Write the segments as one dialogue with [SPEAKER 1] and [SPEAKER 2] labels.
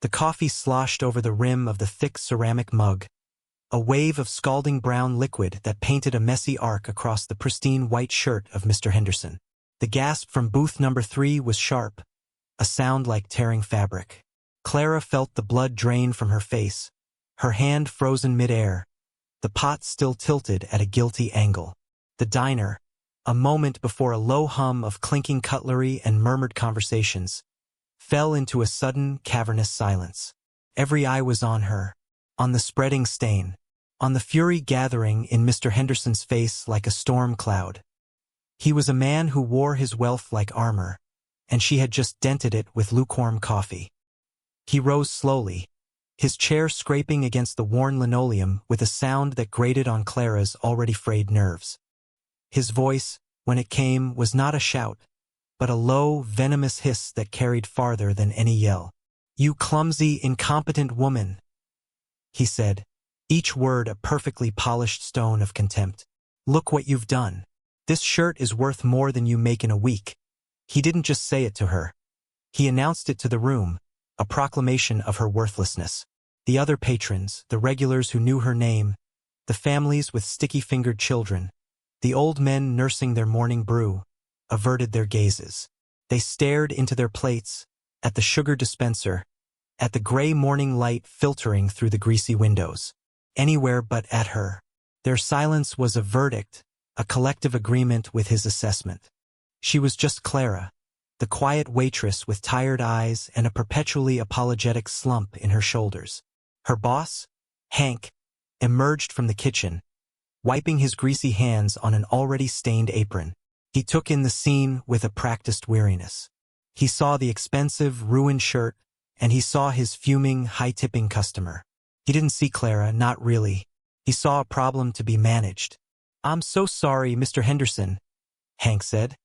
[SPEAKER 1] The coffee sloshed over the rim of the thick ceramic mug, a wave of scalding brown liquid that painted a messy arc across the pristine white shirt of Mr. Henderson. The gasp from booth number 3 was sharp, a sound like tearing fabric. Clara felt the blood drain from her face, her hand frozen mid-air, the pot still tilted at a guilty angle. The diner, a moment before a low hum of clinking cutlery and murmured conversations, fell into a sudden, cavernous silence. Every eye was on her, on the spreading stain, on the fury gathering in Mr. Henderson's face like a storm cloud. He was a man who wore his wealth like armor, and she had just dented it with lukewarm coffee. He rose slowly, his chair scraping against the worn linoleum with a sound that grated on Clara's already frayed nerves. His voice, when it came, was not a shout, but a low, venomous hiss that carried farther than any yell. "You clumsy, incompetent woman," he said, each word a perfectly polished stone of contempt. "Look what you've done. This shirt is worth more than you make in a week." He didn't just say it to her. He announced it to the room, a proclamation of her worthlessness. The other patrons, the regulars who knew her name, the families with sticky-fingered children, the old men nursing their morning brew, averted their gazes. They stared into their plates, at the sugar dispenser, at the gray morning light filtering through the greasy windows. Anywhere but at her. Their silence was a verdict, a collective agreement with his assessment. She was just Clara, the quiet waitress with tired eyes and a perpetually apologetic slump in her shoulders. Her boss, Hank, emerged from the kitchen, wiping his greasy hands on an already stained apron. He took in the scene with a practiced weariness. He saw the expensive, ruined shirt, and he saw his fuming, high-tipping customer. He didn't see Clara, not really. He saw a problem to be managed. "I'm so sorry, Mr. Henderson," Hank said,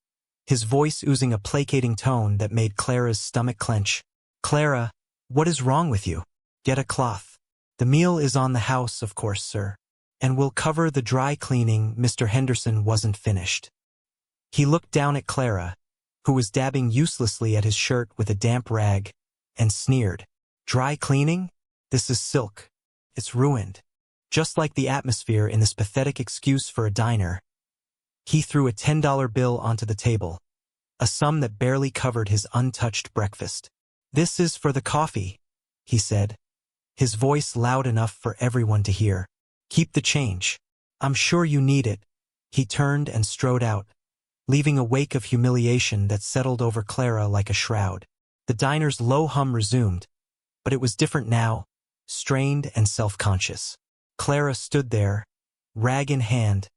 [SPEAKER 1] his voice oozing a placating tone that made Clara's stomach clench. "Clara, what is wrong with you? Get a cloth. The meal is on the house, of course, sir. And we'll cover the dry cleaning." Mr. Henderson wasn't finished. He looked down at Clara, who was dabbing uselessly at his shirt with a damp rag, and sneered. "Dry cleaning? This is silk. It's ruined." Just like the atmosphere in this pathetic excuse for a diner, he threw a $10 bill onto the table, a sum that barely covered his untouched breakfast. "This is for the coffee," he said, his voice loud enough for everyone to hear. "Keep the change. I'm sure you need it." He turned and strode out, leaving a wake of humiliation that settled over Clara like a shroud. The diner's low hum resumed, but it was different now, strained and self-conscious. Clara stood there, rag in hand,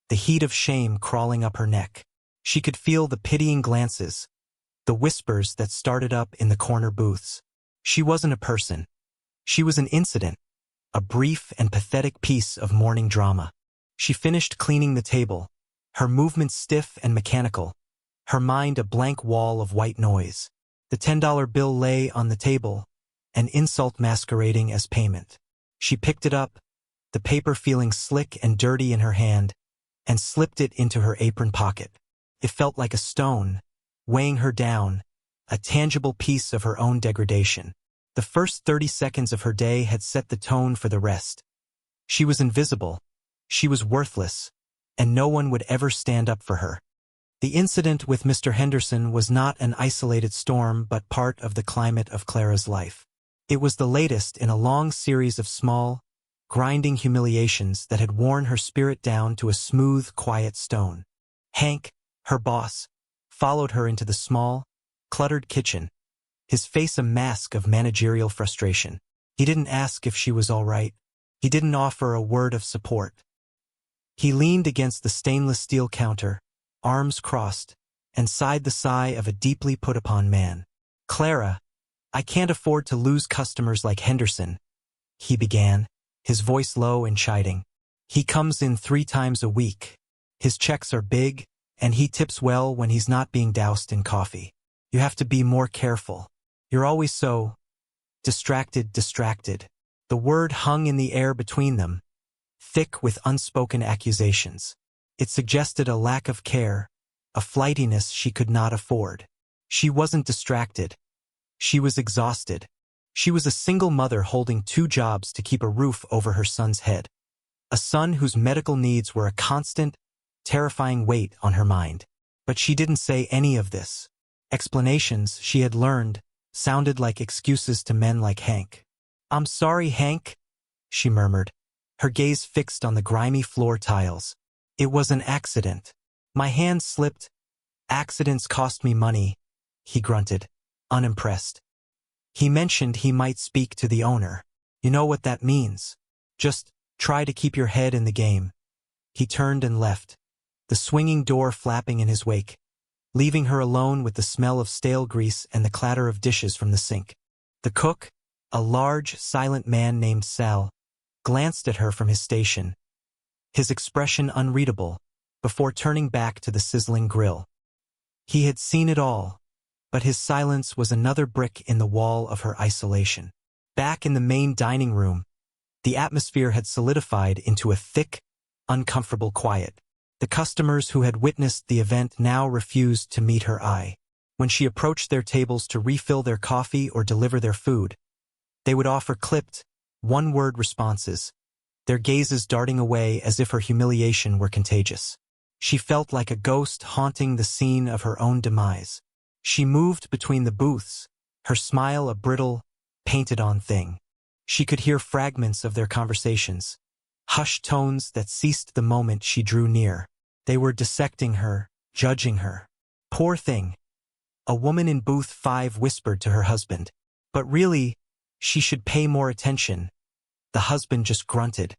[SPEAKER 1] the heat of shame crawling up her neck. She could feel the pitying glances, the whispers that started up in the corner booths. She wasn't a person. She was an incident, a brief and pathetic piece of morning drama. She finished cleaning the table, her movements stiff and mechanical, her mind a blank wall of white noise. The $10 bill lay on the table, an insult masquerading as payment. She picked it up, the paper feeling slick and dirty in her hand, and slipped it into her apron pocket. It felt like a stone, weighing her down, a tangible piece of her own degradation. The first 30 seconds of her day had set the tone for the rest. She was invisible, she was worthless, and no one would ever stand up for her. The incident with Mr. Henderson was not an isolated storm but part of the climate of Clara's life. It was the latest in a long series of small, grinding humiliations that had worn her spirit down to a smooth, quiet stone. Hank, her boss, followed her into the small, cluttered kitchen, his face a mask of managerial frustration. He didn't ask if she was all right. He didn't offer a word of support. He leaned against the stainless steel counter, arms crossed, and sighed the sigh of a deeply put-upon man. "Clara, I can't afford to lose customers like Henderson," he began, his voice low and chiding. "He comes in 3 times a week. His checks are big, and he tips well when he's not being doused in coffee. You have to be more careful. You're always so distracted." The word hung in the air between them, thick with unspoken accusations. It suggested a lack of care, a flightiness she could not afford. She wasn't distracted. She was exhausted. She was a single mother holding 2 jobs to keep a roof over her son's head. A son whose medical needs were a constant, terrifying weight on her mind. But she didn't say any of this. Explanations, she had learned, sounded like excuses to men like Hank. "I'm sorry, Hank," she murmured, her gaze fixed on the grimy floor tiles. "It was an accident. My hand slipped. Accidents cost me money," he grunted, unimpressed. He mentioned he might speak to the owner. "You know what that means. Just try to keep your head in the game." He turned and left, the swinging door flapping in his wake, leaving her alone with the smell of stale grease and the clatter of dishes from the sink. The cook, a large, silent man named Sal, glanced at her from his station, his expression unreadable, before turning back to the sizzling grill. He had seen it all, but his silence was another brick in the wall of her isolation. Back in the main dining room, the atmosphere had solidified into a thick, uncomfortable quiet. The customers who had witnessed the event now refused to meet her eye. When she approached their tables to refill their coffee or deliver their food, they would offer clipped, one-word responses, their gazes darting away as if her humiliation were contagious. She felt like a ghost haunting the scene of her own demise. She moved between the booths, her smile a brittle, painted-on thing. She could hear fragments of their conversations, hushed tones that ceased the moment she drew near. They were dissecting her, judging her. "Poor thing," a woman in booth 5 whispered to her husband. "But really, she should pay more attention." The husband just grunted,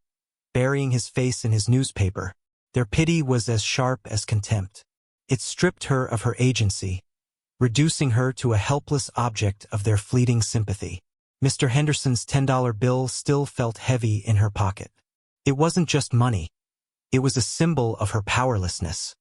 [SPEAKER 1] burying his face in his newspaper. Their pity was as sharp as contempt. It stripped her of her agency, reducing her to a helpless object of their fleeting sympathy. Mr. Henderson's $10 bill still felt heavy in her pocket. It wasn't just money. It was a symbol of her powerlessness.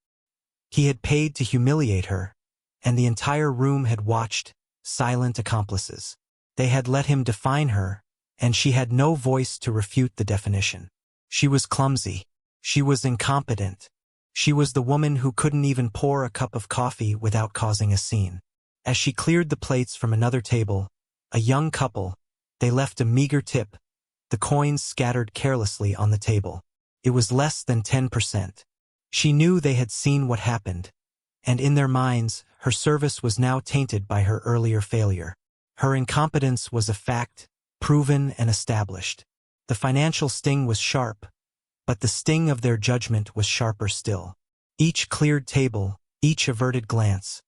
[SPEAKER 1] He had paid to humiliate her, and the entire room had watched, silent accomplices. They had let him define her, and she had no voice to refute the definition. She was clumsy. She was incompetent. She was the woman who couldn't even pour a cup of coffee without causing a scene. As she cleared the plates from another table, a young couple, they left a meager tip, the coins scattered carelessly on the table. It was less than 10%. She knew they had seen what happened, and in their minds, her service was now tainted by her earlier failure. Her incompetence was a fact, proven and established. The financial sting was sharp, but the sting of their judgment was sharper still. Each cleared table, each averted glance,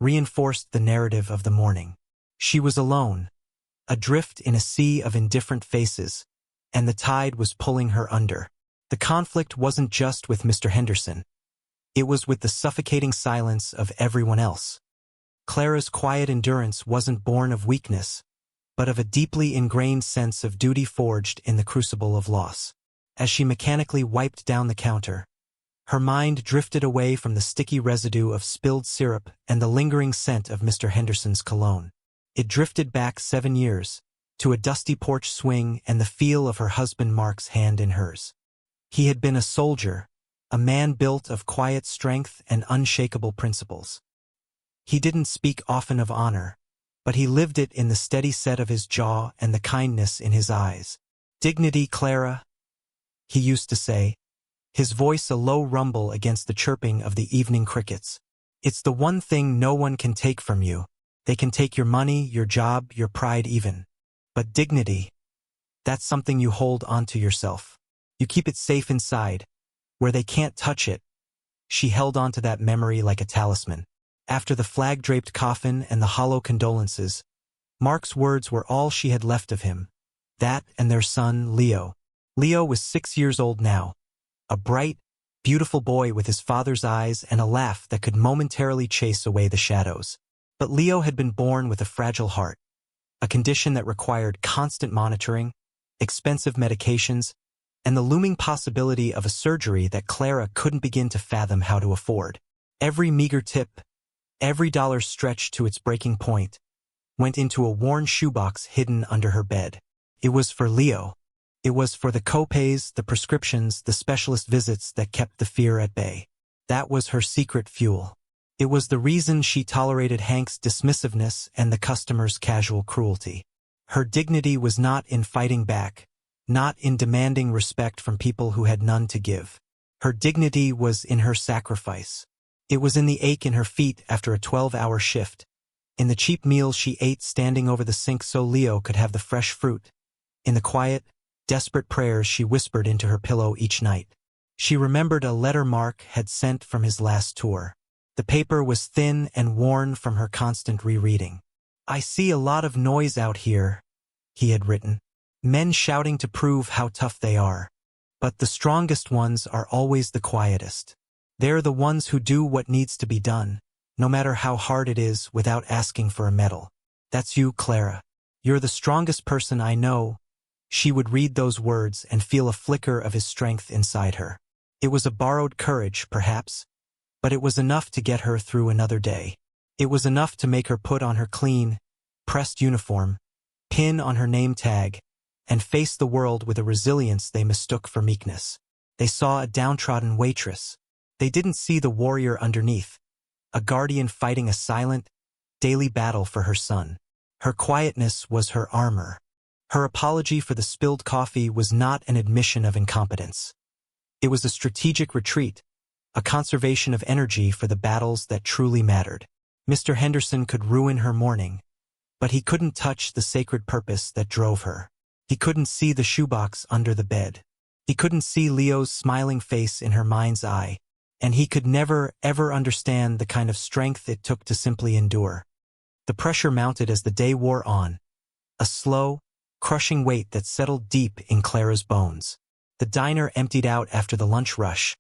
[SPEAKER 1] reinforced the narrative of the morning. She was alone, adrift in a sea of indifferent faces, and the tide was pulling her under. The conflict wasn't just with Mr. Henderson. It was with the suffocating silence of everyone else. Clara's quiet endurance wasn't born of weakness, but of a deeply ingrained sense of duty forged in the crucible of loss. As she mechanically wiped down the counter, her mind drifted away from the sticky residue of spilled syrup and the lingering scent of Mr. Henderson's cologne. It drifted back 7 years, to a dusty porch swing and the feel of her husband Mark's hand in hers. He had been a soldier, a man built of quiet strength and unshakable principles. He didn't speak often of honor, but he lived it in the steady set of his jaw and the kindness in his eyes. "Dignity, Clara," he used to say, his voice a low rumble against the chirping of the evening crickets. "It's the one thing no one can take from you. They can take your money, your job, your pride even. But dignity, that's something you hold onto yourself. You keep it safe inside, where they can't touch it." She held onto that memory like a talisman. After the flag-draped coffin and the hollow condolences, Mark's words were all she had left of him. That and their son, Leo. Leo was 6 years old now, a bright, beautiful boy with his father's eyes and a laugh that could momentarily chase away the shadows. But Leo had been born with a fragile heart, a condition that required constant monitoring, expensive medications, and the looming possibility of a surgery that Clara couldn't begin to fathom how to afford. Every meager tip, every dollar stretched to its breaking point, went into a worn shoebox hidden under her bed. It was for Leo. It was for the co-pays, the prescriptions, the specialist visits that kept the fear at bay. That was her secret fuel. It was the reason she tolerated Hank's dismissiveness and the customer's casual cruelty. Her dignity was not in fighting back, not in demanding respect from people who had none to give. Her dignity was in her sacrifice. It was in the ache in her feet after a 12-hour shift, in the cheap meals she ate standing over the sink so Leo could have the fresh fruit, in the quiet, desperate prayers she whispered into her pillow each night. She remembered a letter Mark had sent from his last tour. The paper was thin and worn from her constant rereading. "I see a lot of noise out here," he had written. "Men shouting to prove how tough they are. But the strongest ones are always the quietest. They're the ones who do what needs to be done, no matter how hard it is, without asking for a medal. That's you, Clara. You're the strongest person I know." She would read those words and feel a flicker of his strength inside her. It was a borrowed courage, perhaps, but it was enough to get her through another day. It was enough to make her put on her clean, pressed uniform, pin on her name tag, and face the world with a resilience they mistook for meekness. They saw a downtrodden waitress. They didn't see the warrior underneath, a guardian fighting a silent, daily battle for her son. Her quietness was her armor. Her apology for the spilled coffee was not an admission of incompetence. It was a strategic retreat, a conservation of energy for the battles that truly mattered. Mr. Henderson could ruin her morning, but he couldn't touch the sacred purpose that drove her. He couldn't see the shoebox under the bed. He couldn't see Leo's smiling face in her mind's eye, and he could never, ever understand the kind of strength it took to simply endure. The pressure mounted as the day wore on, a slow, crushing weight that settled deep in Clara's bones. The diner emptied out after the lunch rush,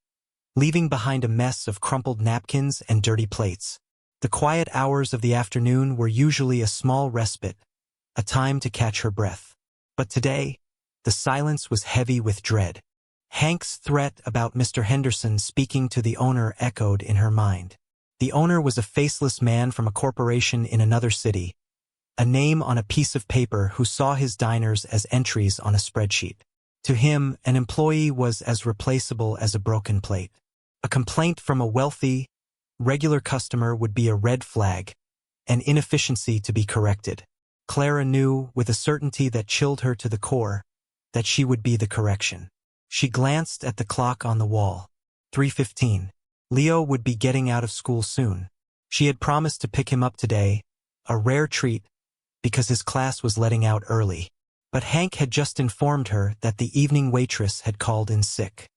[SPEAKER 1] leaving behind a mess of crumpled napkins and dirty plates. The quiet hours of the afternoon were usually a small respite, a time to catch her breath. But today, the silence was heavy with dread. Hank's threat about Mr. Henderson speaking to the owner echoed in her mind. The owner was a faceless man from a corporation in another city, a name on a piece of paper who saw his diners as entries on a spreadsheet. To him, an employee was as replaceable as a broken plate. A complaint from a wealthy, regular customer would be a red flag, an inefficiency to be corrected. Clara knew, with a certainty that chilled her to the core, that she would be the correction. She glanced at the clock on the wall. 3:15. Leo would be getting out of school soon. She had promised to pick him up today, a rare treat, because his class was letting out early. But Hank had just informed her that the evening waitress had called in sick.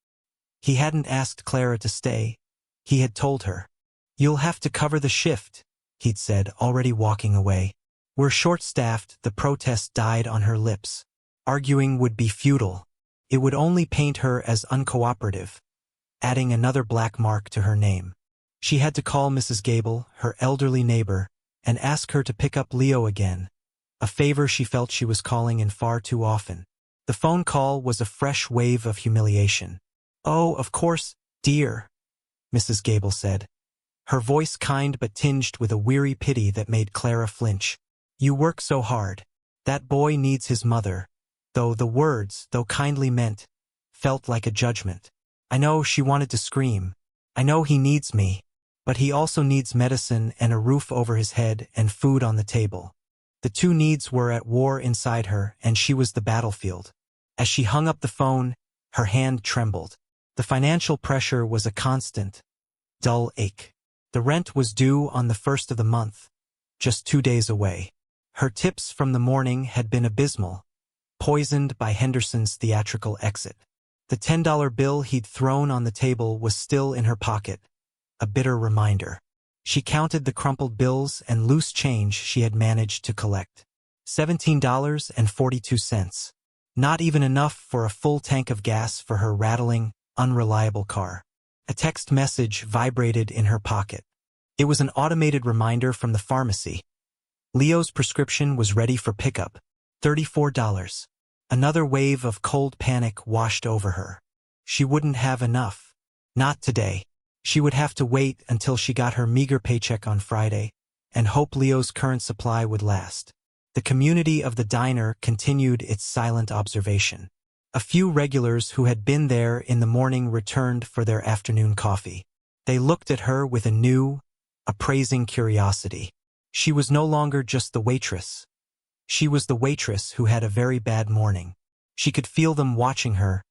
[SPEAKER 1] He hadn't asked Clara to stay. He had told her. "You'll have to cover the shift," he'd said, already walking away. "We're short-staffed." The protest died on her lips. Arguing would be futile. It would only paint her as uncooperative, adding another black mark to her name. She had to call Mrs. Gable, her elderly neighbor, and ask her to pick up Leo again, a favor she felt she was calling in far too often. The phone call was a fresh wave of humiliation. "Oh, of course, dear," Mrs. Gable said, her voice kind but tinged with a weary pity that made Clara flinch. "You work so hard. That boy needs his mother," though the words, though kindly meant, felt like a judgment. I know, she wanted to scream. "I know he needs me, but he also needs medicine and a roof over his head and food on the table." The two needs were at war inside her, and she was the battlefield. As she hung up the phone, her hand trembled. The financial pressure was a constant, dull ache. The rent was due on the 1st of the month, just 2 days away. Her tips from the morning had been abysmal, poisoned by Henderson's theatrical exit. The $10 bill he'd thrown on the table was still in her pocket, a bitter reminder. She counted the crumpled bills and loose change she had managed to collect. $17.42. Not even enough for a full tank of gas for her rattling, unreliable car. A text message vibrated in her pocket. It was an automated reminder from the pharmacy. Leo's prescription was ready for pickup. $34. Another wave of cold panic washed over her. She wouldn't have enough. Not today. She would have to wait until she got her meager paycheck on Friday, and hope Leo's current supply would last. The community of the diner continued its silent observation. A few regulars who had been there in the morning returned for their afternoon coffee. They looked at her with a new, appraising curiosity. She was no longer just the waitress. She was the waitress who had a very bad morning. She could feel them watching her,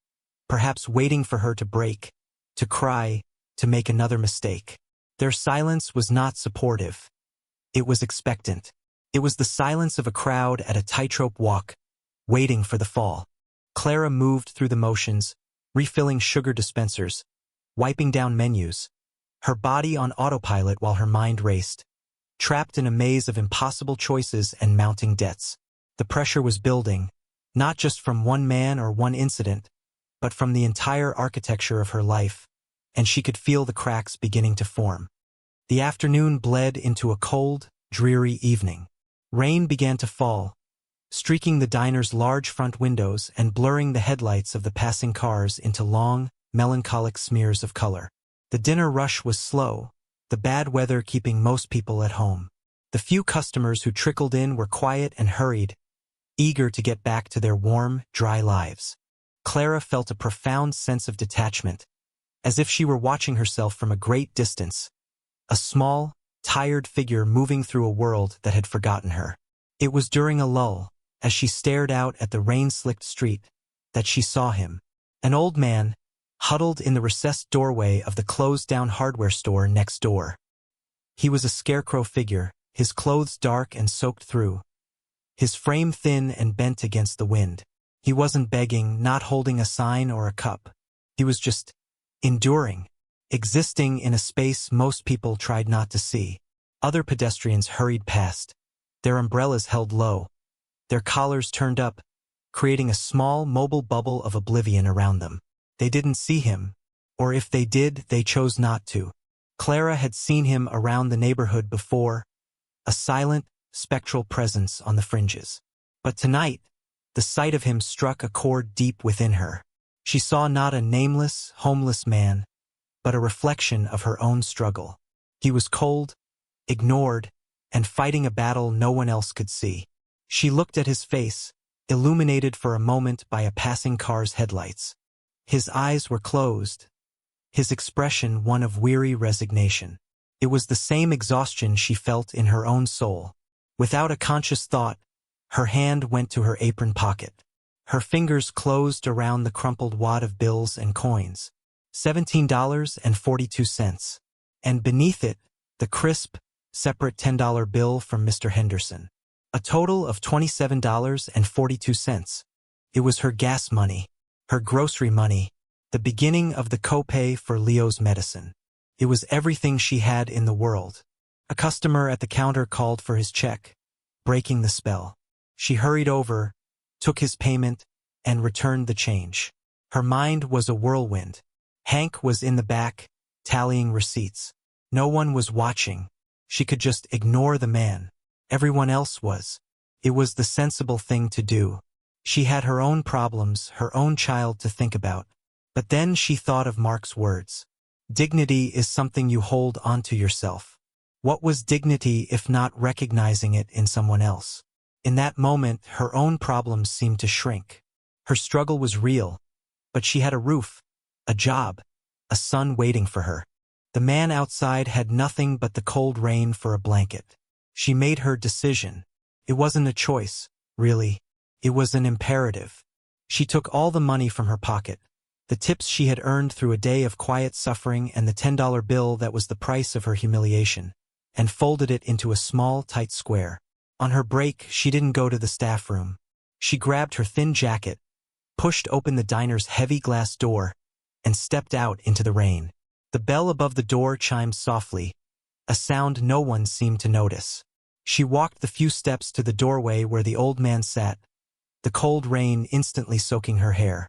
[SPEAKER 1] perhaps waiting for her to break, to cry, to make another mistake. Their silence was not supportive. It was expectant. It was the silence of a crowd at a tightrope walk, waiting for the fall. Clara moved through the motions, refilling sugar dispensers, wiping down menus, her body on autopilot while her mind raced, trapped in a maze of impossible choices and mounting debts. The pressure was building, not just from one man or one incident, but from the entire architecture of her life, and she could feel the cracks beginning to form. The afternoon bled into a cold, dreary evening. Rain began to fall, streaking the diner's large front windows and blurring the headlights of the passing cars into long, melancholic smears of color. The dinner rush was slow, the bad weather keeping most people at home. The few customers who trickled in were quiet and hurried, eager to get back to their warm, dry lives. Clara felt a profound sense of detachment, as if she were watching herself from a great distance, a small, tired figure moving through a world that had forgotten her. It was during a lull, as she stared out at the rain-slicked street, that she saw him, an old man, huddled in the recessed doorway of the closed-down hardware store next door. He was a scarecrow figure, his clothes dark and soaked through, his frame thin and bent against the wind. He wasn't begging, not holding a sign or a cup. He was just enduring, existing in a space most people tried not to see. Other pedestrians hurried past, their umbrellas held low, their collars turned up, creating a small, mobile bubble of oblivion around them. They didn't see him, or if they did, they chose not to. Clara had seen him around the neighborhood before, a silent, spectral presence on the fringes. But tonight, the sight of him struck a chord deep within her. She saw not a nameless, homeless man, but a reflection of her own struggle. He was cold, ignored, and fighting a battle no one else could see. She looked at his face, illuminated for a moment by a passing car's headlights. His eyes were closed, his expression one of weary resignation. It was the same exhaustion she felt in her own soul. Without a conscious thought, her hand went to her apron pocket. Her fingers closed around the crumpled wad of bills and coins. $17.42. And beneath it, the crisp, separate $10 bill from Mr. Henderson. A total of $27.42. It was her gas money, her grocery money, the beginning of the copay for Leo's medicine. It was everything she had in the world. A customer at the counter called for his check, breaking the spell. She hurried over, took his payment, and returned the change. Her mind was a whirlwind. Hank was in the back, tallying receipts. No one was watching. She could just ignore the man. Everyone else was. It was the sensible thing to do. She had her own problems, her own child to think about. But then she thought of Mark's words. Dignity is something you hold onto yourself. What was dignity if not recognizing it in someone else? In that moment, her own problems seemed to shrink. Her struggle was real, but she had a roof, a job, a son waiting for her. The man outside had nothing but the cold rain for a blanket. She made her decision. It wasn't a choice, really. It was an imperative. She took all the money from her pocket, the tips she had earned through a day of quiet suffering and the $10 bill that was the price of her humiliation, and folded it into a small, tight square. On her break, she didn't go to the staff room. She grabbed her thin jacket, pushed open the diner's heavy glass door, and stepped out into the rain. The bell above the door chimed softly, a sound no one seemed to notice. She walked the few steps to the doorway where the old man sat, the cold rain instantly soaking her hair.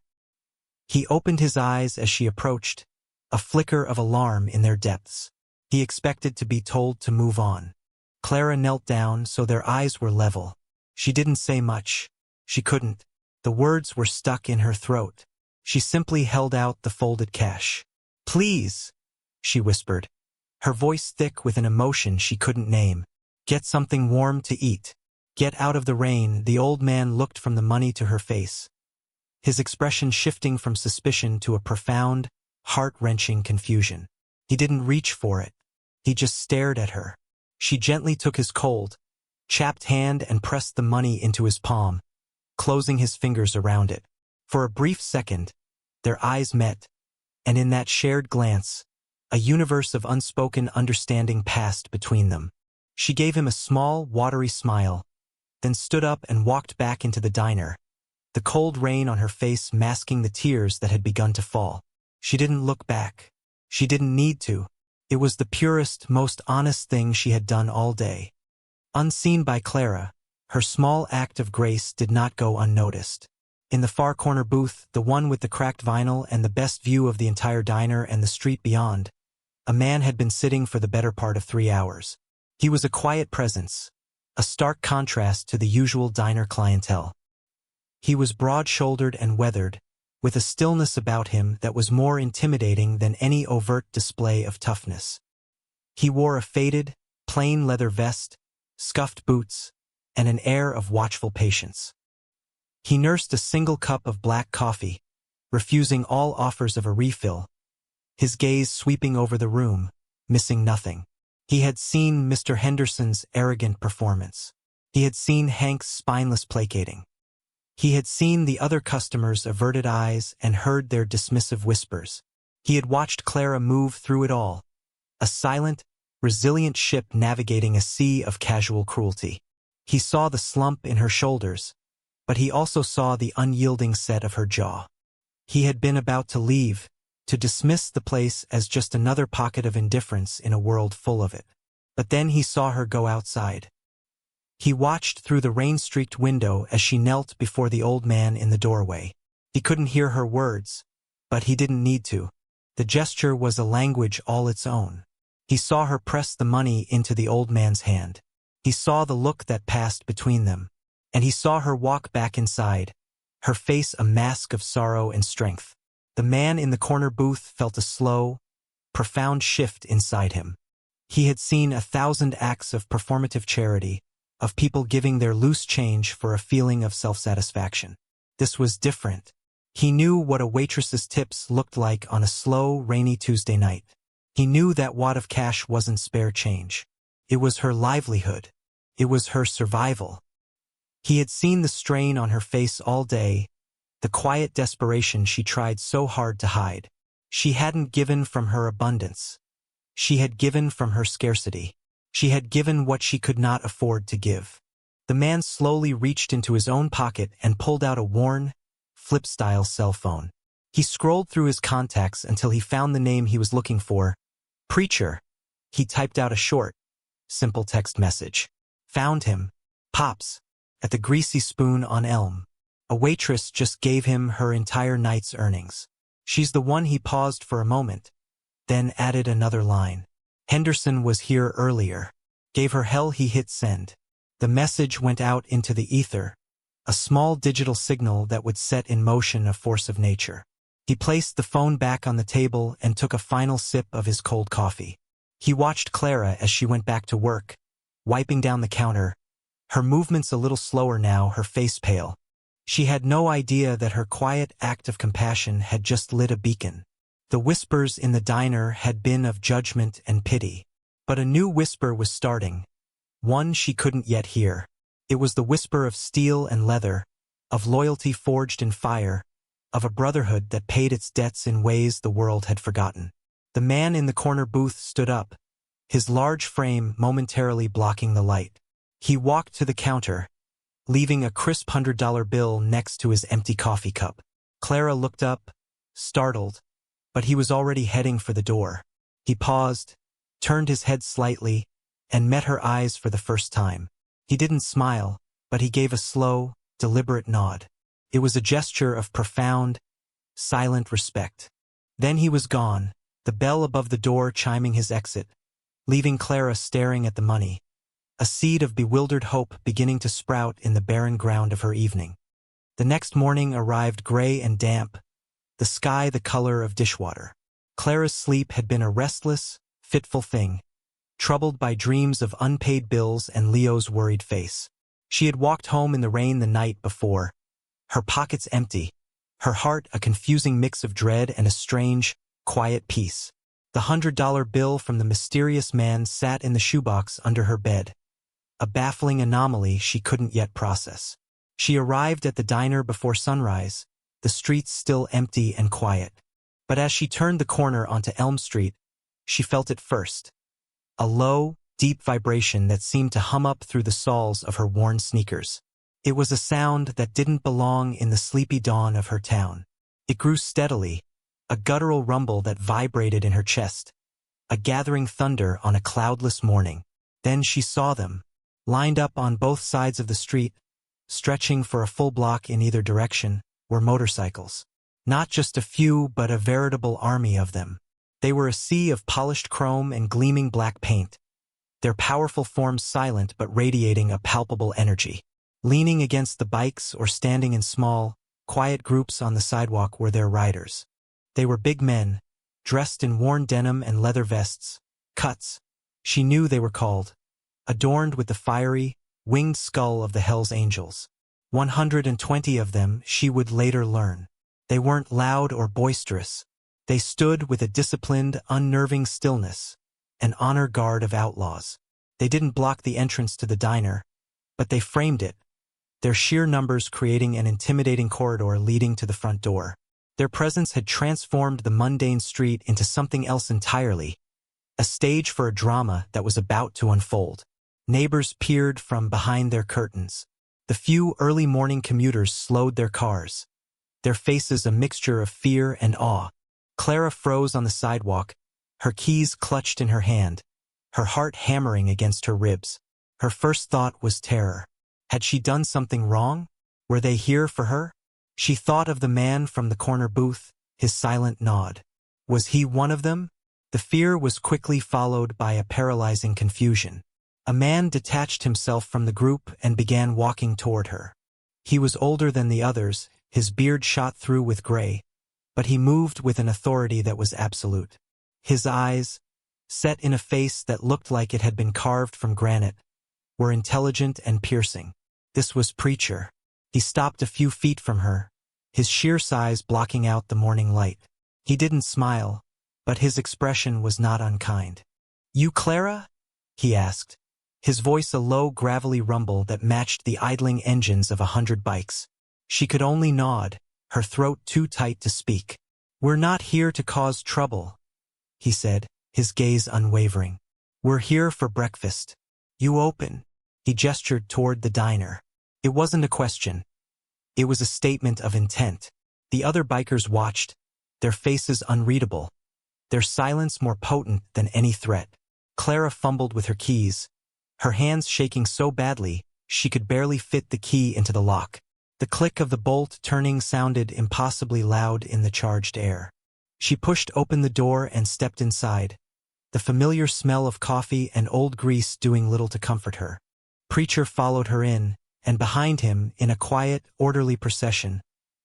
[SPEAKER 1] He opened his eyes as she approached, a flicker of alarm in their depths. He expected to be told to move on. Clara knelt down so their eyes were level. She didn't say much. She couldn't. The words were stuck in her throat. She simply held out the folded cash. "Please," she whispered, her voice thick with an emotion she couldn't name. "Get something warm to eat. Get out of the rain." The old man looked from the money to her face, his expression shifting from suspicion to a profound, heart-wrenching confusion. He didn't reach for it. He just stared at her. She gently took his cold, chapped hand and pressed the money into his palm, closing his fingers around it. For a brief second, their eyes met, and in that shared glance, a universe of unspoken understanding passed between them. She gave him a small, watery smile, then stood up and walked back into the diner, the cold rain on her face masking the tears that had begun to fall. She didn't look back. She didn't need to. It was the purest, most honest thing she had done all day. Unseen by Clara, her small act of grace did not go unnoticed. In the far corner booth, the one with the cracked vinyl and the best view of the entire diner and the street beyond, a man had been sitting for the better part of 3 hours. He was a quiet presence, a stark contrast to the usual diner clientele. He was broad-shouldered and weathered, with a stillness about him that was more intimidating than any overt display of toughness. He wore a faded, plain leather vest, scuffed boots, and an air of watchful patience. He nursed a single cup of black coffee, refusing all offers of a refill, his gaze sweeping over the room, missing nothing. He had seen Mr. Henderson's arrogant performance. He had seen Hank's spineless placating. He had seen the other customers' averted eyes and heard their dismissive whispers. He had watched Clara move through it all, a silent, resilient ship navigating a sea of casual cruelty. He saw the slump in her shoulders, but he also saw the unyielding set of her jaw. He had been about to leave, to dismiss the place as just another pocket of indifference in a world full of it. But then he saw her go outside. He watched through the rain-streaked window as she knelt before the old man in the doorway. He couldn't hear her words, but he didn't need to. The gesture was a language all its own. He saw her press the money into the old man's hand. He saw the look that passed between them, and he saw her walk back inside, her face a mask of sorrow and strength. The man in the corner booth felt a slow, profound shift inside him. He had seen 1,000 acts of performative charity, of people giving their loose change for a feeling of self-satisfaction. This was different. He knew what a waitress's tips looked like on a slow, rainy Tuesday night. He knew that wad of cash wasn't spare change. It was her livelihood. It was her survival. He had seen the strain on her face all day, the quiet desperation she tried so hard to hide. She hadn't given from her abundance. She had given from her scarcity. She had given what she could not afford to give. The man slowly reached into his own pocket and pulled out a worn, flip-style cell phone. He scrolled through his contacts until he found the name he was looking for. Preacher. He typed out a short, simple text message. Found him. Pops. At the Greasy Spoon on Elm. A waitress just gave him her entire night's earnings. She's the one. He paused for a moment, then added another line. Henderson was here earlier. Gave her hell. He hit send. The message went out into the ether, a small digital signal that would set in motion a force of nature. He placed the phone back on the table and took a final sip of his cold coffee. He watched Clara as she went back to work, wiping down the counter, her movements a little slower now, her face pale. She had no idea that her quiet act of compassion had just lit a beacon. The whispers in the diner had been of judgment and pity. But a new whisper was starting, one she couldn't yet hear. It was the whisper of steel and leather, of loyalty forged in fire, of a brotherhood that paid its debts in ways the world had forgotten. The man in the corner booth stood up, his large frame momentarily blocking the light. He walked to the counter, leaving a crisp $100 bill next to his empty coffee cup. Clara looked up, startled, but he was already heading for the door. He paused, turned his head slightly, and met her eyes for the first time. He didn't smile, but he gave a slow, deliberate nod. It was a gesture of profound, silent respect. Then he was gone, the bell above the door chiming his exit, leaving Clara staring at the money, a seed of bewildered hope beginning to sprout in the barren ground of her evening. The next morning arrived gray and damp, the sky the color of dishwater. Clara's sleep had been a restless, fitful thing, troubled by dreams of unpaid bills and Leo's worried face. She had walked home in the rain the night before, her pockets empty, her heart a confusing mix of dread and a strange, quiet peace. The $100 bill from the mysterious man sat in the shoebox under her bed, a baffling anomaly she couldn't yet process. She arrived at the diner before sunrise, the streets still empty and quiet. But as she turned the corner onto Elm Street, she felt it first. A low, deep vibration that seemed to hum up through the soles of her worn sneakers. It was a sound that didn't belong in the sleepy dawn of her town. It grew steadily, a guttural rumble that vibrated in her chest, a gathering thunder on a cloudless morning. Then she saw them, lined up on both sides of the street, stretching for a full block in either direction, were motorcycles. Not just a few, but a veritable army of them. They were a sea of polished chrome and gleaming black paint, their powerful forms silent but radiating a palpable energy. Leaning against the bikes or standing in small, quiet groups on the sidewalk were their riders. They were big men, dressed in worn denim and leather vests, cuts, she knew they were called, adorned with the fiery, winged skull of the Hells Angels. 120 of them, she would later learn. They weren't loud or boisterous. They stood with a disciplined, unnerving stillness, an honor guard of outlaws. They didn't block the entrance to the diner, but they framed it, their sheer numbers creating an intimidating corridor leading to the front door. Their presence had transformed the mundane street into something else entirely, a stage for a drama that was about to unfold. Neighbors peered from behind their curtains. The few early morning commuters slowed their cars, their faces a mixture of fear and awe. Clara froze on the sidewalk, her keys clutched in her hand, her heart hammering against her ribs. Her first thought was terror. Had she done something wrong? Were they here for her? She thought of the man from the corner booth, his silent nod. Was he one of them? The fear was quickly followed by a paralyzing confusion. A man detached himself from the group and began walking toward her. He was older than the others, his beard shot through with gray, but he moved with an authority that was absolute. His eyes, set in a face that looked like it had been carved from granite, were intelligent and piercing. This was Preacher. He stopped a few feet from her, his sheer size blocking out the morning light. He didn't smile, but his expression was not unkind. "You Clara?" he asked, his voice a low, gravelly rumble that matched the idling engines of 100 bikes. She could only nod, her throat too tight to speak. "We're not here to cause trouble," he said, his gaze unwavering. "We're here for breakfast. You open." He gestured toward the diner. It wasn't a question. It was a statement of intent. The other bikers watched, their faces unreadable, their silence more potent than any threat. Clara fumbled with her keys, her hands shaking so badly she could barely fit the key into the lock. The click of the bolt turning sounded impossibly loud in the charged air. She pushed open the door and stepped inside, the familiar smell of coffee and old grease doing little to comfort her. Preacher followed her in, and behind him, in a quiet, orderly procession,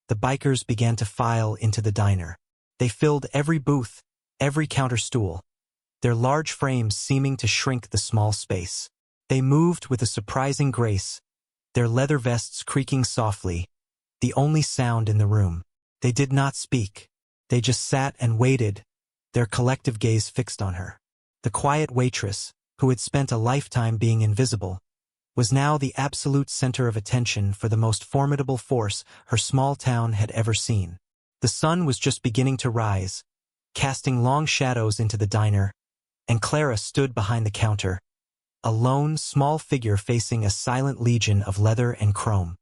[SPEAKER 1] the bikers began to file into the diner. They filled every booth, every counter stool, their large frames seeming to shrink the small space. They moved with a surprising grace, their leather vests creaking softly, the only sound in the room. They did not speak. They just sat and waited, their collective gaze fixed on her. The quiet waitress, who had spent a lifetime being invisible, was now the absolute center of attention for the most formidable force her small town had ever seen. The sun was just beginning to rise, casting long shadows into the diner, and Clara stood behind the counter, a lone, small figure facing a silent legion of leather and chrome.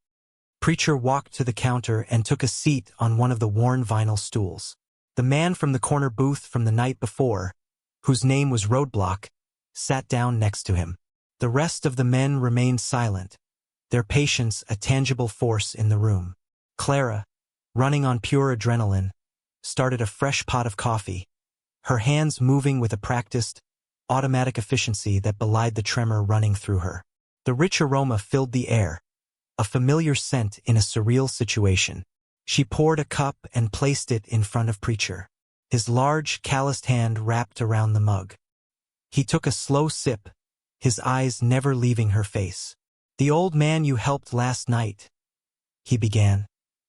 [SPEAKER 1] Preacher walked to the counter and took a seat on one of the worn vinyl stools. The man from the corner booth from the night before, whose name was Roadblock, sat down next to him. The rest of the men remained silent, their patience a tangible force in the room. Clara, running on pure adrenaline, started a fresh pot of coffee, her hands moving with a practiced, automatic efficiency that belied the tremor running through her. The rich aroma filled the air, a familiar scent in a surreal situation. She poured a cup and placed it in front of Preacher, his large, calloused hand wrapped around the mug. He took a slow sip, his eyes never leaving her face. "The old man you helped last night," he began,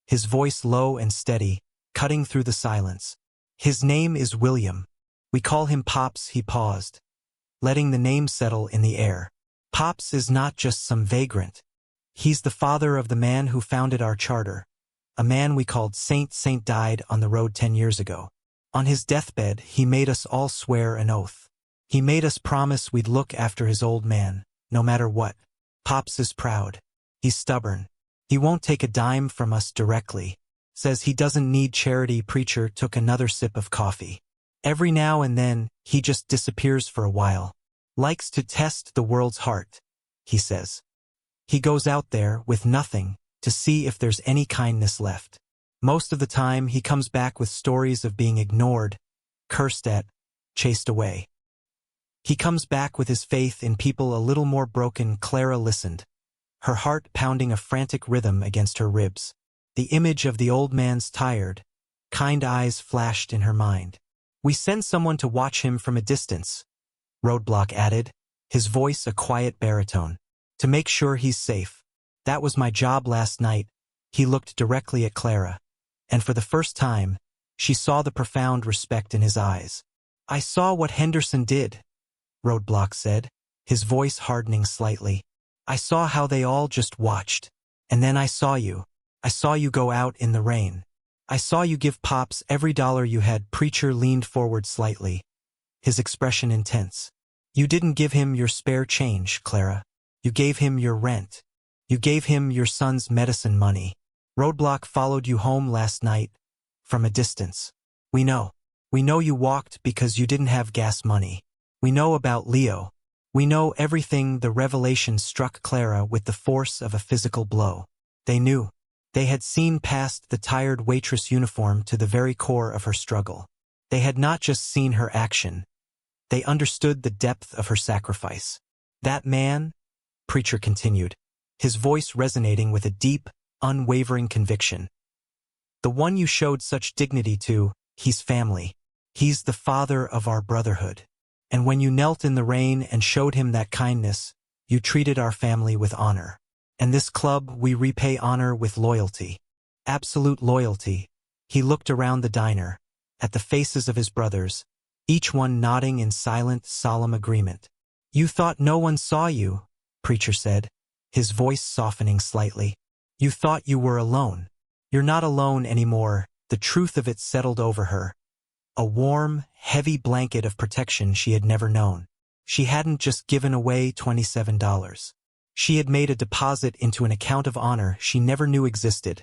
[SPEAKER 1] his voice low and steady, cutting through the silence. "His name is William. We call him Pops." He paused, letting the name settle in the air. Pops is not just some vagrant. He's the father of the man who founded our charter. A man we called Saint. Saint died on the road 10 years ago. On his deathbed, he made us all swear an oath. He made us promise we'd look after his old man, no matter what. Pops is proud. He's stubborn. He won't take a dime from us directly. Says he doesn't need charity. Preacher took another sip of coffee. Every now and then, he just disappears for a while. Likes to test the world's heart, he says. He goes out there with nothing to see if there's any kindness left. Most of the time, he comes back with stories of being ignored, cursed at, chased away. He comes back with his faith in people a little more broken. Clara listened, her heart pounding a frantic rhythm against her ribs. The image of the old man's tired, kind eyes flashed in her mind. We send someone to watch him from a distance, Roadblock added, his voice a quiet baritone. To make sure he's safe. That was my job last night. He looked directly at Clara, and for the first time, she saw the profound respect in his eyes. I saw what Henderson did, Roadblock said, his voice hardening slightly. I saw how they all just watched. And then I saw you. I saw you go out in the rain. I saw you give Pops every dollar you had. Preacher leaned forward slightly, his expression intense. You didn't give him your spare change, Clara. You gave him your rent. You gave him your son's medicine money. Roadblock followed you home last night, from a distance. We know. We know you walked because you didn't have gas money. We know about Leo. We know everything. The revelation struck Clara with the force of a physical blow. They knew. They had seen past the tired waitress uniform to the very core of her struggle. They had not just seen her action. They understood the depth of her sacrifice. That man, Preacher continued, his voice resonating with a deep, unwavering conviction. The one you showed such dignity to, he's family. He's the father of our brotherhood. And when you knelt in the rain and showed him that kindness, you treated our family with honor. And this club, we repay honor with loyalty. Absolute loyalty. He looked around the diner, at the faces of his brothers, each one nodding in silent, solemn agreement. You thought no one saw you, Preacher said, his voice softening slightly. You thought you were alone. You're not alone anymore. The truth of it settled over her. A warm, heavy blanket of protection she had never known. She hadn't just given away $27. She had made a deposit into an account of honor she never knew existed.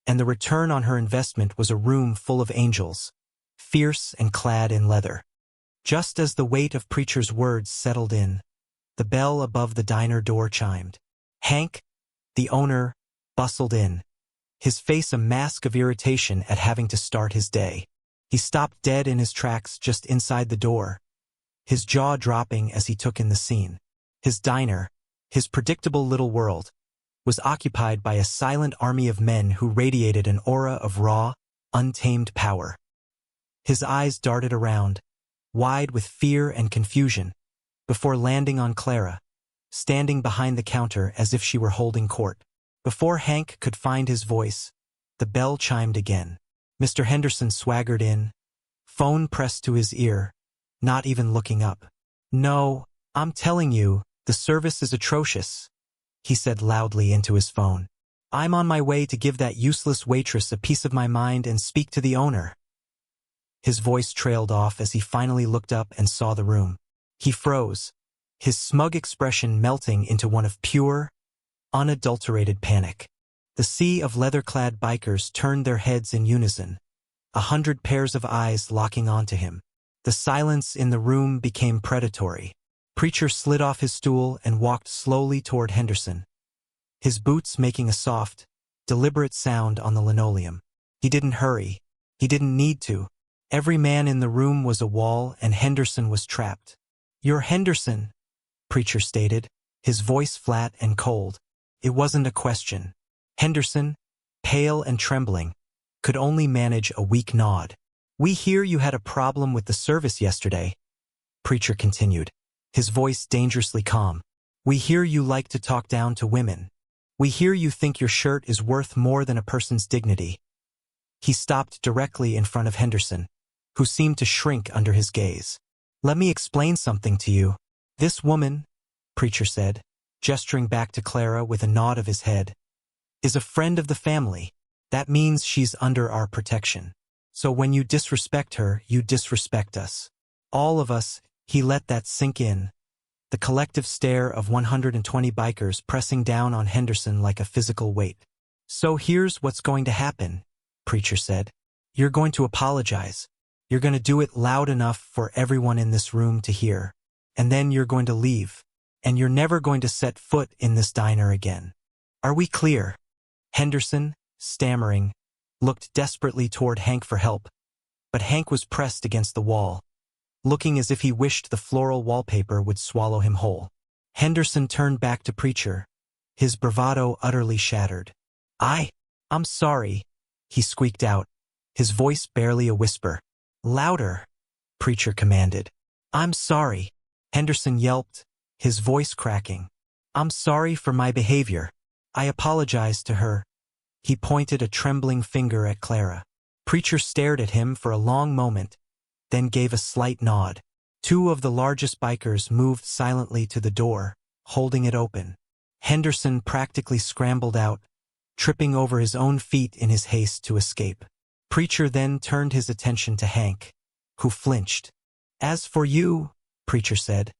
[SPEAKER 1] And the return on her investment was a room full of angels, fierce and clad in leather. Just as the weight of Preacher's words settled in, the bell above the diner door chimed. Hank, the owner, bustled in, his face a mask of irritation at having to start his day. He stopped dead in his tracks just inside the door, his jaw dropping as he took in the scene. His diner, his predictable little world, was occupied by a silent army of men who radiated an aura of raw, untamed power. His eyes darted around, wide with fear and confusion, before landing on Clara, standing behind the counter as if she were holding court. Before Hank could find his voice, the bell chimed again. Mr. Henderson swaggered in, phone pressed to his ear, not even looking up. No, I'm telling you, the service is atrocious, he said loudly into his phone. I'm on my way to give that useless waitress a piece of my mind and speak to the owner. His voice trailed off as he finally looked up and saw the room. He froze, his smug expression melting into one of pure, unadulterated panic. The sea of leather-clad bikers turned their heads in unison, 100 pairs of eyes locking onto him. The silence in the room became predatory. Preacher slid off his stool and walked slowly toward Henderson, his boots making a soft, deliberate sound on the linoleum. He didn't hurry. He didn't need to. Every man in the room was a wall, and Henderson was trapped. You're Henderson, Preacher stated, his voice flat and cold. It wasn't a question. Henderson, pale and trembling, could only manage a weak nod. We hear you had a problem with the service yesterday, Preacher continued, his voice dangerously calm. We hear you like to talk down to women. We hear you think your shirt is worth more than a person's dignity. He stopped directly in front of Henderson, who seemed to shrink under his gaze. Let me explain something to you. This woman, Preacher said, gesturing back to Clara with a nod of his head, is a friend of the family. That means she's under our protection. So when you disrespect her, you disrespect us. All of us. He let that sink in. The collective stare of 120 bikers pressing down on Henderson like a physical weight. So here's what's going to happen, Preacher said. You're going to apologize. You're going to do it loud enough for everyone in this room to hear. And then you're going to leave. And you're never going to set foot in this diner again. Are we clear? Henderson, stammering, looked desperately toward Hank for help, but Hank was pressed against the wall, looking as if he wished the floral wallpaper would swallow him whole. Henderson turned back to Preacher, his bravado utterly shattered. I'm sorry, he squeaked out, his voice barely a whisper. Louder, Preacher commanded. I'm sorry, Henderson yelped, his voice cracking. I'm sorry for my behavior. I apologized to her. He pointed a trembling finger at Clara. Preacher stared at him for a long moment, then gave a slight nod. Two of the largest bikers moved silently to the door, holding it open. Henderson practically scrambled out, tripping over his own feet in his haste to escape. Preacher then turned his attention to Hank, who flinched. As for you, Preacher said,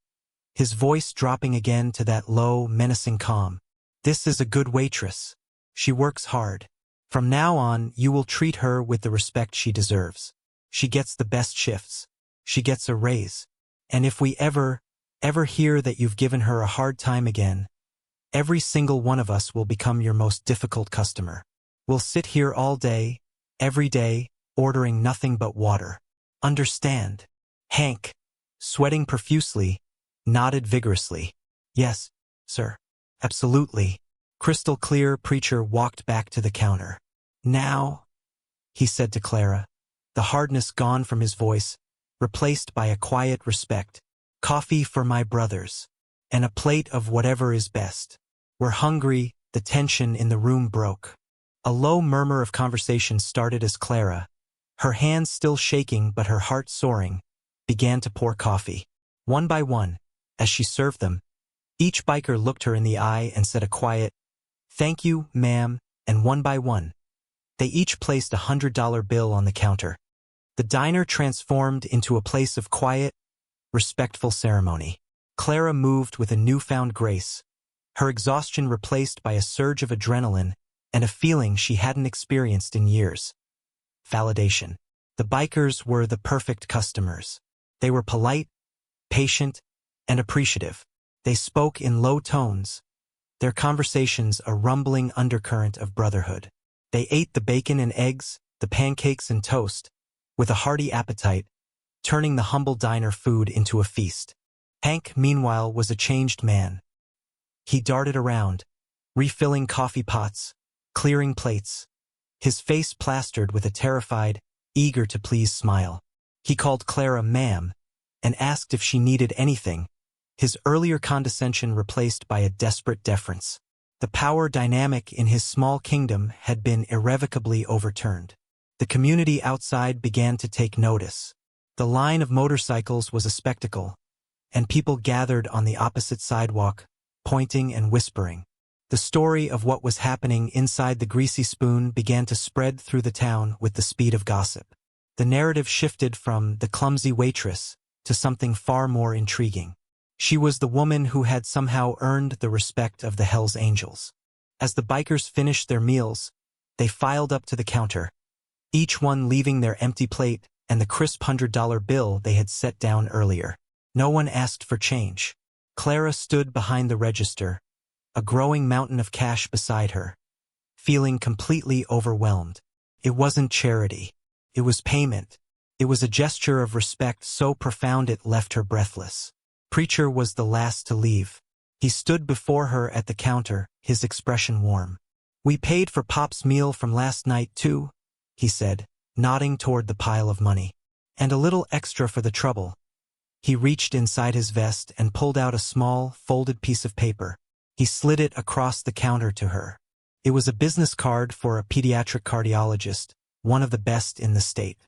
[SPEAKER 1] his voice dropping again to that low, menacing calm, this is a good waitress. She works hard. From now on, you will treat her with the respect she deserves. She gets the best shifts. She gets a raise. And if we ever hear that you've given her a hard time again, every single one of us will become your most difficult customer. We'll sit here all day, every day, ordering nothing but water. Understand? Hank, sweating profusely, nodded vigorously. Yes, sir. Absolutely. Crystal clear. Preacher walked back to the counter. Now, he said to Clara, the hardness gone from his voice, replaced by a quiet respect. Coffee for my brothers, and a plate of whatever is best. We're hungry. The tension in the room broke. A low murmur of conversation started as Clara, her hands still shaking but her heart soaring, began to pour coffee. One by one, as she served them, each biker looked her in the eye and said a quiet, "Thank you, ma'am," and one by one, they each placed a $100 bill on the counter. The diner transformed into a place of quiet, respectful ceremony. Clara moved with a newfound grace, her exhaustion replaced by a surge of adrenaline and a feeling she hadn't experienced in years. Validation. The bikers were the perfect customers. They were polite, patient, and appreciative. They spoke in low tones, their conversations a rumbling undercurrent of brotherhood. They ate the bacon and eggs, the pancakes and toast, with a hearty appetite, turning the humble diner food into a feast. Hank, meanwhile, was a changed man. He darted around, refilling coffee pots, clearing plates, his face plastered with a terrified, eager-to-please smile. He called Clara ma'am and asked if she needed anything, his earlier condescension replaced by a desperate deference. The power dynamic in his small kingdom had been irrevocably overturned. The community outside began to take notice. The line of motorcycles was a spectacle, and people gathered on the opposite sidewalk, pointing and whispering. The story of what was happening inside the Greasy Spoon began to spread through the town with the speed of gossip. The narrative shifted from the clumsy waitress to something far more intriguing. She was the woman who had somehow earned the respect of the Hells Angels. As the bikers finished their meals, they filed up to the counter, each one leaving their empty plate and the crisp $100 bill they had set down earlier. No one asked for change. Clara stood behind the register, a growing mountain of cash beside her, feeling completely overwhelmed. It wasn't charity. It was payment. It was a gesture of respect so profound it left her breathless. Preacher was the last to leave. He stood before her at the counter, his expression warm. "We paid for Pop's meal from last night, too," he said, nodding toward the pile of money. "And a little extra for the trouble." He reached inside his vest and pulled out a small, folded piece of paper. He slid it across the counter to her. It was a business card for a pediatric cardiologist, one of the best in the state.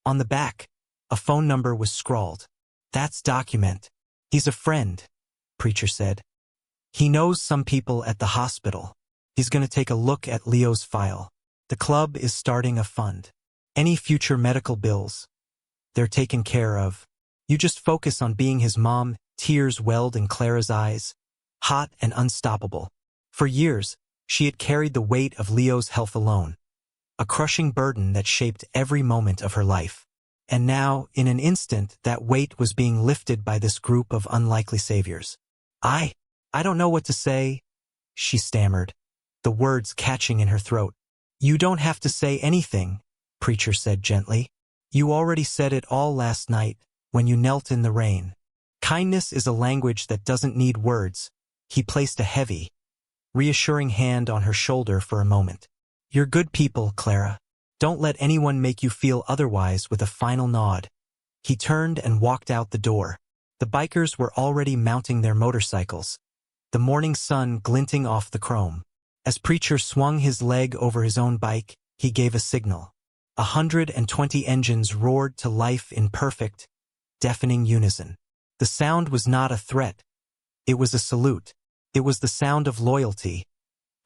[SPEAKER 1] On the back, a phone number was scrawled. "That's document. He's a friend," Preacher said. He knows some people at the hospital. He's going to take a look at Leo's file. The club is starting a fund. Any future medical bills, they're taken care of. You just focus on being his mom. Tears welled in Clara's eyes, hot and unstoppable. For years, she had carried the weight of Leo's health alone, a crushing burden that shaped every moment of her life. And now, in an instant, that weight was being lifted by this group of unlikely saviors. I don't know what to say, she stammered, the words catching in her throat. You don't have to say anything, Preacher said gently. You already said it all last night, when you knelt in the rain. Kindness is a language that doesn't need words. He placed a heavy, reassuring hand on her shoulder for a moment. You're good people, Clara. Don't let anyone make you feel otherwise. With a final nod, he turned and walked out the door. The bikers were already mounting their motorcycles, the morning sun glinting off the chrome. As Preacher swung his leg over his own bike, he gave a signal. 120 engines roared to life in perfect, deafening unison. The sound was not a threat. It was a salute. It was the sound of loyalty,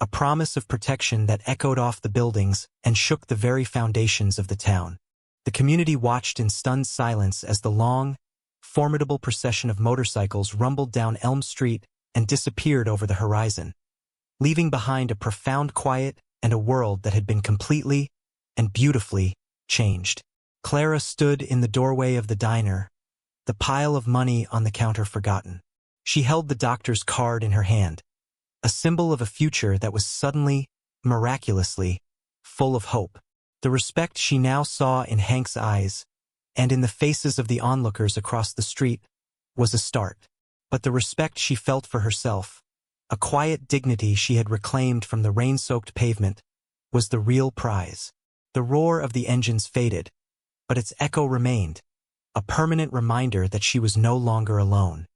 [SPEAKER 1] a promise of protection that echoed off the buildings and shook the very foundations of the town. The community watched in stunned silence as the long, formidable procession of motorcycles rumbled down Elm Street and disappeared over the horizon, leaving behind a profound quiet and a world that had been completely and beautifully changed. Clara stood in the doorway of the diner, the pile of money on the counter forgotten. She held the doctor's card in her hand, a symbol of a future that was suddenly, miraculously, full of hope. The respect she now saw in Hank's eyes, and in the faces of the onlookers across the street, was a start. But the respect she felt for herself, a quiet dignity she had reclaimed from the rain-soaked pavement, was the real prize. The roar of the engines faded, but its echo remained, a permanent reminder that she was no longer alone.